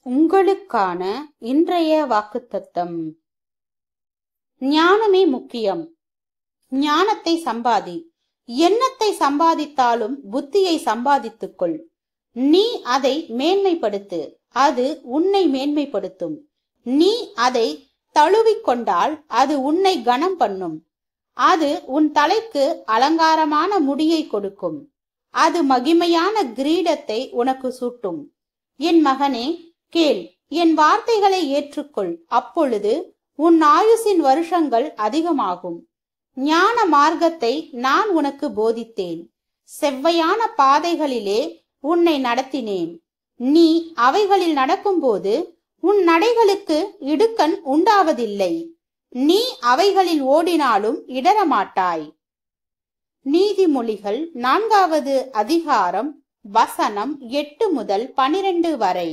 உங்களுக்கான இன்றைய வாக்குத்தத்தம். ஞானமே முக்கியம். ஞானத்தை சம்பாதி. எண்ணத்தை சம்பாதித்தாலும் புத்தியை சம்பாதித்துக்கொள். நீ அதை மேன்மைப்படுத்து, அது உன்னை மேன்மைப்படுத்தும். நீ அதை தழுவிக்கொண்டால் அது உன்னை கனம் பண்ணும். அது உன் தலைக்கு அலங்காரமான முடியை கொடுக்கும். அது மகிமையான கிரீடத்தை உனக்கு சூட்டும். என் மகனே, கேள், என் வார்த்தைகளை ஏற்றுக்கொள். அப்பொழுது உன் ஆயுசின் வருஷங்கள் அதிகமாகும். ஞான மார்க்கத்தை நான் உனக்கு போதித்தேன். செவ்வையான பாதைகளிலே உன்னை நடத்தினேன். நீ அவைகளில் நடக்கும்போது உன் நடைகளுக்கு இடுக்கண் உண்டாவதில்லை. நீ அவைகளில் ஓடினாலும் இடரமாட்டாய். நீதிமொழிகள் 4வது அதிகாரம் வசனம் 8 முதல் 12 வரை.